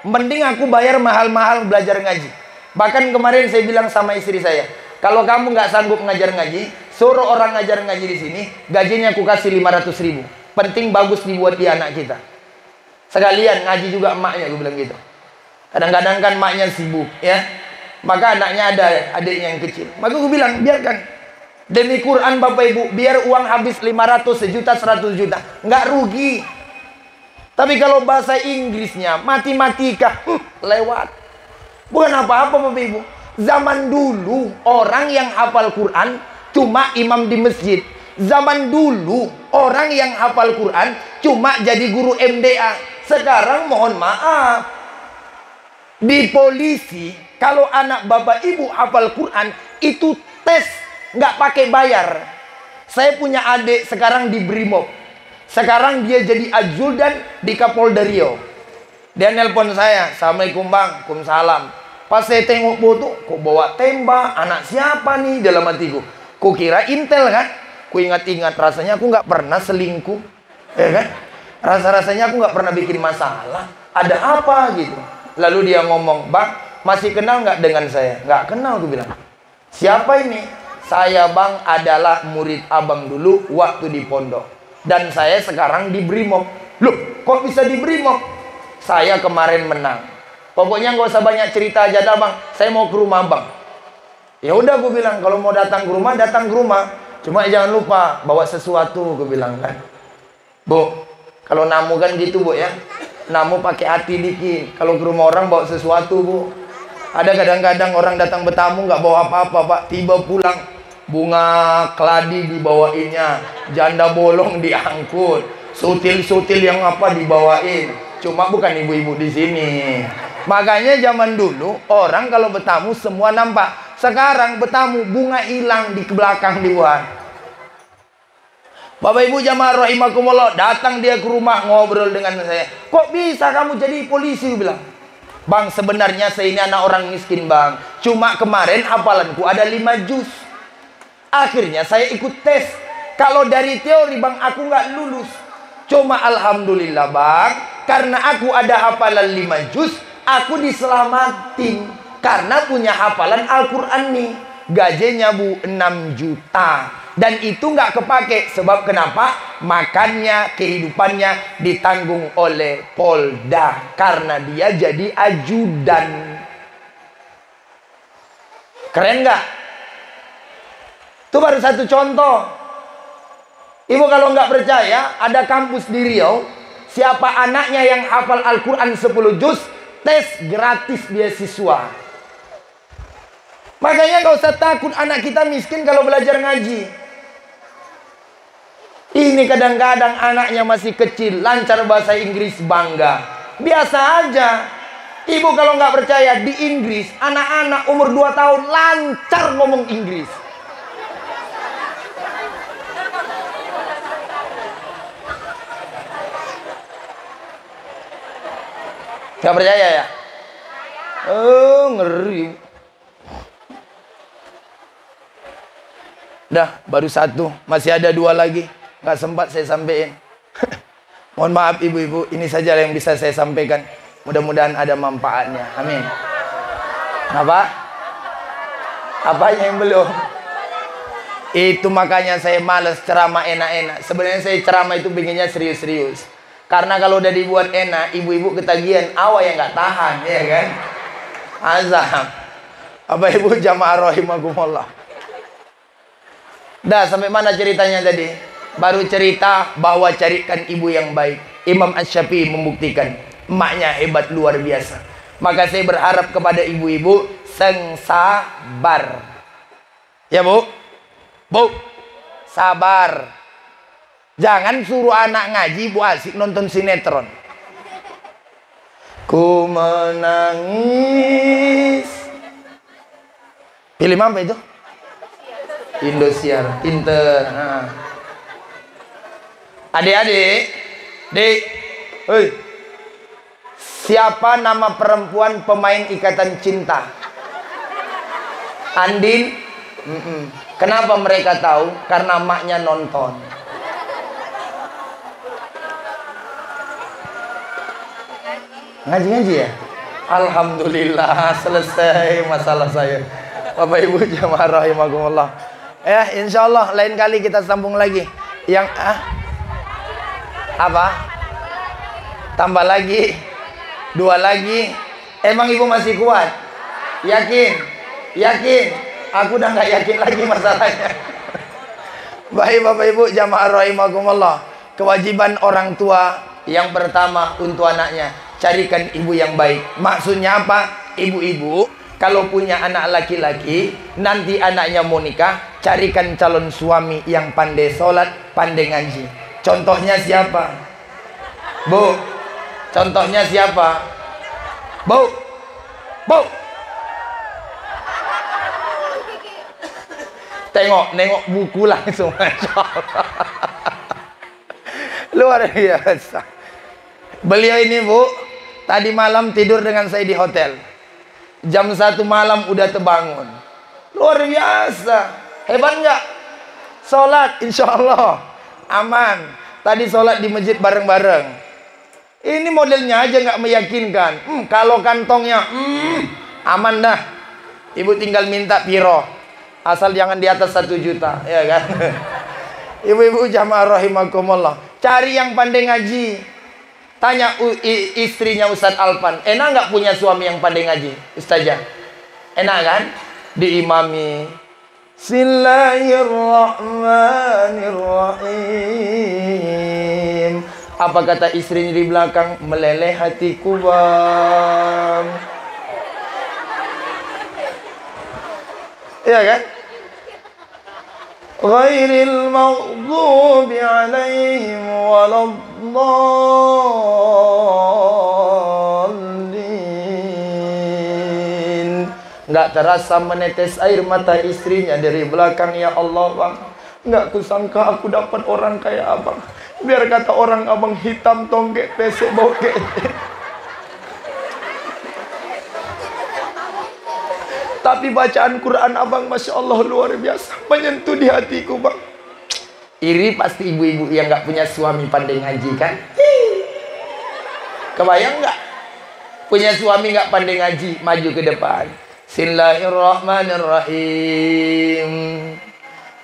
Speaker 1: mending aku bayar mahal-mahal belajar ngaji. Bahkan kemarin saya bilang sama istri saya, kalau kamu nggak sanggup ngajar ngaji, suruh orang ngajar ngaji di sini, gajinya aku kasih 500.000. Penting bagus dibuat di anak kita. Sekalian ngaji juga emaknya, aku bilang gitu. Kadang-kadang kan emaknya sibuk, ya. Maka anaknya ada adiknya yang kecil. Maka aku bilang, biarkan. Demi Quran Bapak Ibu, biar uang habis 500, sejuta, 100 juta, nggak rugi. Tapi kalau bahasa Inggrisnya matematika, lewat. Bukan apa-apa Bapak Ibu. Zaman dulu orang yang hafal Quran cuma imam di masjid. Zaman dulu orang yang hafal Quran cuma jadi guru MDA. Sekarang mohon maaf, di polisi kalau anak Bapak Ibu hafal Quran itu tes, nggak pakai bayar. Saya punya adik sekarang di Brimob. Sekarang dia jadi ajudan di Kapolda Riau. Dia nelpon saya, Assalamualaikum Bang, Waalaikumsalam. Pas saya tengok foto, kok bawa tembak, anak siapa nih dalam hatiku. Ku kira intel kan. Ku ingat-ingat, rasanya aku nggak pernah selingkuh, ya kan? Rasa-rasanya aku nggak pernah bikin masalah. Ada apa gitu? Lalu dia ngomong, Bang, masih kenal nggak dengan saya? Nggak kenal, aku bilang. Siapa ini? Saya Bang adalah murid abang dulu waktu di pondok. Dan saya sekarang di Brimob. Loh, kok bisa di Brimob? Saya kemarin menang. Pokoknya nggak usah banyak cerita aja dah Bang. Saya mau ke rumah Bang. Ya udah, aku bilang, kalau mau datang ke rumah, datang ke rumah. Cuma jangan lupa bawa sesuatu, aku bilang kan. Bu, kalau namu kan gitu Bu ya. Namu pakai hati dikit. Kalau ke rumah orang bawa sesuatu Bu. Ada kadang-kadang orang datang bertamu nggak bawa apa-apa Pak. Tiba pulang, bunga keladi dibawainnya, janda bolong diangkut, sutil-sutil yang apa dibawain. Cuma bukan ibu-ibu di sini. Makanya zaman dulu orang kalau bertamu semua nampak. Sekarang bertamu bunga hilang di belakang dibuat. Bapak Ibu jamaah rahimakumullah, datang dia ke rumah ngobrol dengan saya. Kok bisa kamu jadi polisi? Gue bilang, Bang, sebenarnya saya ini anak orang miskin Bang. Cuma kemarin hafalanku ada 5 juz. Akhirnya saya ikut tes. Kalau dari teori Bang, aku nggak lulus. Cuma alhamdulillah Bang, karena aku ada hafalan 5 juz, aku diselamatin. Karena punya hafalan Al-Quran nih. Gajinya Bu 6 juta. Dan itu nggak kepake. Sebab kenapa? Makannya, kehidupannya ditanggung oleh Polda. Karena dia jadi ajudan. Keren nggak? Itu baru satu contoh. Ibu kalau nggak percaya, ada kampus di Riau. Siapa anaknya yang hafal Al-Quran 10 juz, tes gratis beasiswa. Makanya nggak usah takut anak kita miskin kalau belajar ngaji. Ini kadang-kadang anaknya masih kecil, lancar bahasa Inggris, bangga. Biasa aja. Ibu kalau nggak percaya, di Inggris, anak-anak umur 2 tahun lancar ngomong Inggris. Gak percaya ya? Oh, ngeri. Dah, baru satu. Masih ada dua lagi. Nggak sempat saya sampaikan. Mohon maaf ibu-ibu, ini saja yang bisa saya sampaikan. Mudah-mudahan ada manfaatnya. Amin. Apa? Apanya yang belum? Itu makanya saya males ceramah enak-enak. Sebenarnya saya ceramah itu pengennya serius-serius. Karena kalau udah dibuat enak, ibu-ibu ketagihan, awak yang nggak tahan, ya kan? Azab. Apa ibu jamaah rahimakumullah? Dah, sampai mana ceritanya tadi? Baru cerita bahwa carikan ibu yang baik. Imam Asy-Syafi'i membuktikan emaknya hebat luar biasa. Maka saya berharap kepada ibu-ibu sabar. Ya bu? Bu, sabar. Jangan suruh anak ngaji, bu asik nonton sinetron. Ku menangis. Film apa itu? Indosiar. Pinter. Nah. Adik-adik, dek, hei, siapa nama perempuan pemain Ikatan Cinta? Andin? Kenapa mereka tahu? Karena maknya nonton. Ngaji-ngaji ya? Alhamdulillah, selesai masalah saya. Bapak Ibu jamaah rahimakumullah. Ya, insya Allah lain kali kita sambung lagi. Yang apa? Tambah lagi, 2 lagi. Emang ibu masih kuat? Yakin? Yakin? Aku udah nggak yakin lagi masalahnya. Baik Bapak Ibu jamaah rahimakumullah. Kewajiban orang tua yang pertama untuk anaknya, carikan ibu yang baik. Maksudnya apa? Ibu-ibu kalau punya anak laki-laki, nanti anaknya mau nikah, carikan calon suami yang pandai sholat, pandai ngaji. Contohnya siapa? Bu, contohnya siapa? Bu, bu. Nengok buku langsung. Luar biasa. Beliau ini bu, tadi malam tidur dengan saya di hotel. Jam 1 malam udah terbangun. Luar biasa. Hebat nggak? Sholat insya Allah aman. Tadi sholat di masjid bareng-bareng. Ini modelnya aja nggak meyakinkan. Kalau kantongnya aman dah. Ibu tinggal minta piro. Asal jangan di atas 1 juta, ya kan? Ibu-ibu jamaah rahimakumullah, cari yang pandai ngaji. Tanya istrinya Ustadz Alpan, enak nggak punya suami yang pandai ngaji? Ustazah, enak kan? Diimami. Bismillahirrahmanirrahim. Apa kata istrinya di belakang? Meleleh hatiku bang. Iya kan? Ghairil maghdubi alaihim waladdallin. Nggak terasa menetes air mata istrinya dari belakang. Ya Allah bang, nggak kusangka aku dapat orang kayak abang. Biar kata orang abang hitam tonggek pesek bokek. Tapi bacaan Quran abang Masya Allah luar biasa, menyentuh di hatiku bang. Iri pasti ibu-ibu yang nggak punya suami pandai ngaji kan? Kebayang nggak? Punya suami nggak pandai ngaji, maju ke depan. Bismillahirrahmanirrahim.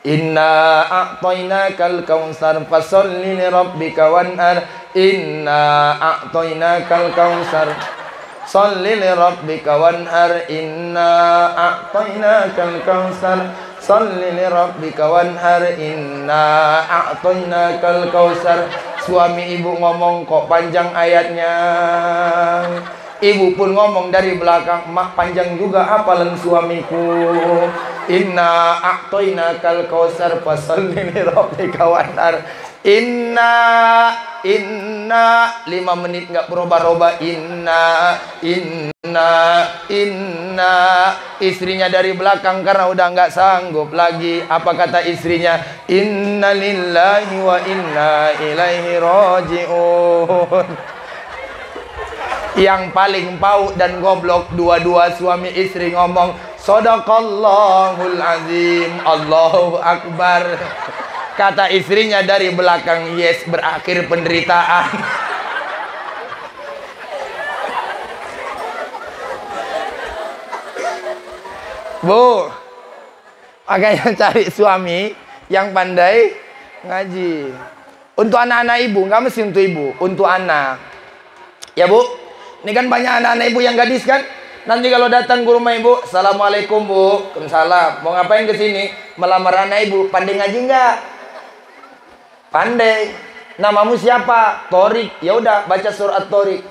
Speaker 1: Inna a'tainakal kautsar fasholli li rabbika wanhar. Inna a'tainakal kautsar sholli li rabbika wanhar. Inna a'tainakal kautsar sholli li rabbika wanhar. Inna a'tainakal kautsar. Suami ibu ngomong kok panjang ayatnya. Ibu pun ngomong dari belakang, mak panjang juga hafalan suamiku. Inna a'tainakal kautsar fasholli li rabbika wanhar. Inna 5 menit nggak berubah-ubah. Inna. Istrinya dari belakang karena udah nggak sanggup lagi. Apa kata istrinya? Inna lillahi wa inna ilaihi raji'un. Yang paling paut dan goblok dua-dua suami istri ngomong Shadaqallahul azim. Allahu akbar. Kata istrinya dari belakang, yes, berakhir penderitaan. Bu, makanya cari suami yang pandai ngaji. Untuk anak-anak ibu, nggak mesti untuk ibu, untuk anak. Ya bu, ini kan banyak anak-anak ibu yang gadis kan. Nanti kalau datang ke rumah ibu, assalamualaikum bu, waalaikumsalam. Mau ngapain ke sini? Melamar anak ibu. Pandai ngaji nggak? Pandai. Namamu siapa? Torik. Ya udah, baca surat Torik.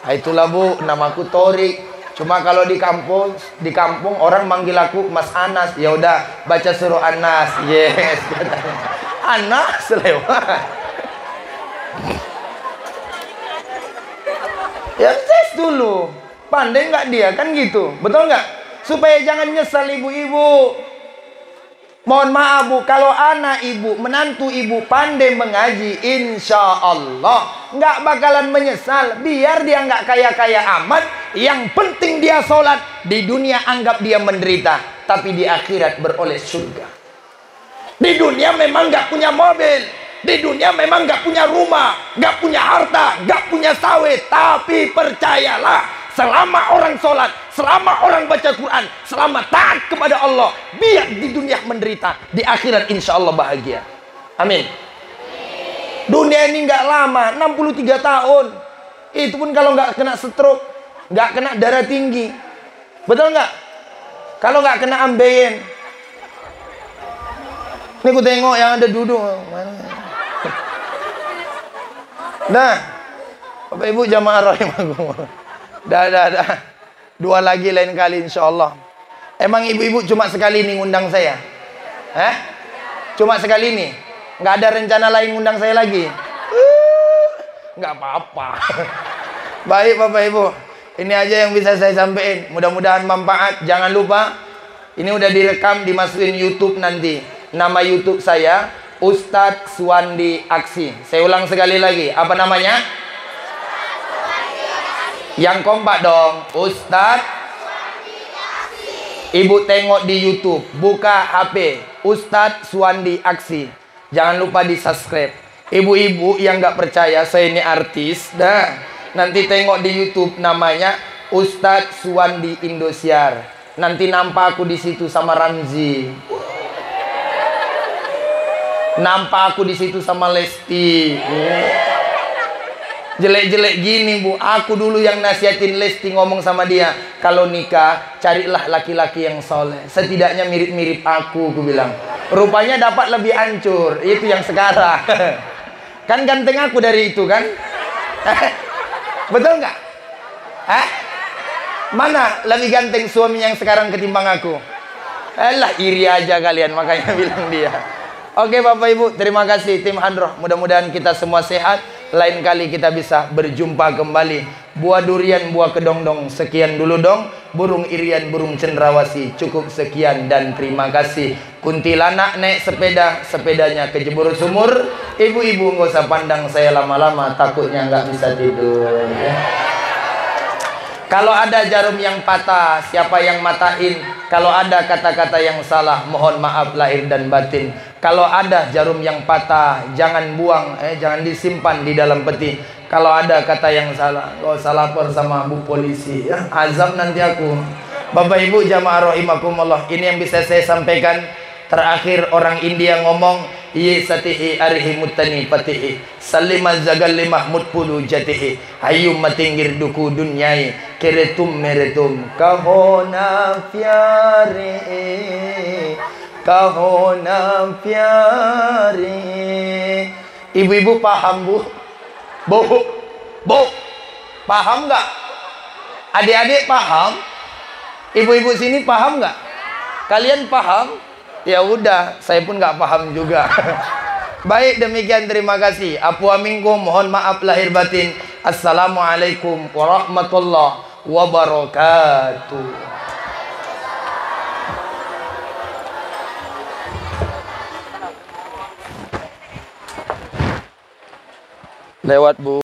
Speaker 1: Nah, itulah bu, namaku Torik. Cuma kalau di kampung orang manggil aku Mas Anas. Ya udah, baca surah Anas. Yes. Anas lewat. Ya tes dulu. Pandai nggak dia? Kan gitu. Betul nggak? Supaya jangan nyesal ibu-ibu. Mohon maaf bu, kalau anak ibu, menantu ibu pandai mengaji, insya Allah nggak bakalan menyesal. Biar dia nggak kaya-kaya amat, yang penting dia sholat. Di dunia anggap dia menderita, tapi di akhirat beroleh surga. Di dunia memang nggak punya mobil, di dunia memang nggak punya rumah, nggak punya harta, nggak punya sawit, tapi percayalah, selama orang sholat, selama orang baca Quran, selama taat kepada Allah, biar di dunia menderita, di akhirat insya Allah bahagia. Amin. Dunia ini nggak lama, 63 tahun. Itu pun kalau nggak kena stroke, nggak kena darah tinggi. Betul nggak? Kalau nggak kena ambeien. Ini aku tengok yang ada duduk. Nah, Bapak Ibu jamaah rahimakumullah. Dah. Dua lagi lain kali insya Allah. Emang ibu-ibu cuma sekali ini ngundang saya? Cuma sekali ini? Nggak ada rencana lain ngundang saya lagi? Nggak apa-apa. Baik Bapak Ibu, ini aja yang bisa saya sampaikan. Mudah-mudahan manfaat. Jangan lupa, ini udah direkam, dimasukin YouTube nanti. Nama YouTube saya Ustadz Suwandi Aksi. Saya ulang sekali lagi. Apa namanya? Yang kompak dong, Ustadz. Ibu tengok di YouTube, buka HP, Ustadz Suwandi Aksi. Jangan lupa di subscribe. Ibu-ibu yang nggak percaya saya ini artis, dah nanti tengok di YouTube namanya Ustadz Suwandi Indosiar. Nanti nampak aku di situ sama Ramzi. Nampak aku di situ sama Lesti. Jelek-jelek gini bu, aku dulu yang nasihatin Lesti, ngomong sama dia, kalau nikah carilah laki-laki yang soleh, setidaknya mirip-mirip aku bilang. Rupanya dapat lebih hancur, itu yang sekarang. Kan ganteng aku dari itu kan. Betul nggak? Mana lebih ganteng suami yang sekarang ketimbang aku? Alah, iri aja kalian, makanya bilang dia. Oke Bapak Ibu, terima kasih tim Hadroh. Mudah-mudahan kita semua sehat. Lain kali kita bisa berjumpa kembali. Buah durian, buah kedongdong. Sekian dulu dong. Burung irian, burung cendrawasih. Cukup sekian dan terima kasih. Kuntilanak naik sepeda, sepedanya kejebur sumur. Ibu-ibu nggak usah pandang saya lama-lama, takutnya nggak bisa tidur ya. Kalau ada jarum yang patah, siapa yang matahin? Kalau ada kata-kata yang salah, mohon maaf lahir dan batin. Kalau ada jarum yang patah, jangan buang, jangan disimpan di dalam peti. Kalau ada kata yang salah, gak usah lapor sama bu polisi ya. Azab nanti aku. Bapak Ibu jamaah rahimakumullah, ini yang bisa saya sampaikan. Terakhir orang India ngomong, ye satihi arihi mutani patihi salima zagal mahmud pulu jatihi hayu matinggir duku dunyai keretum meretum kahona pyare kahona pyare. Ibu-ibu paham bu? Bu paham nggak? Adik-adik paham? Ibu-ibu sini paham nggak? Kalian paham? Ya udah, saya pun nggak paham juga. Baik, demikian terima kasih. Apu aminkum, mohon maaf lahir batin. Assalamualaikum warahmatullahi wabarakatuh. Lewat bu.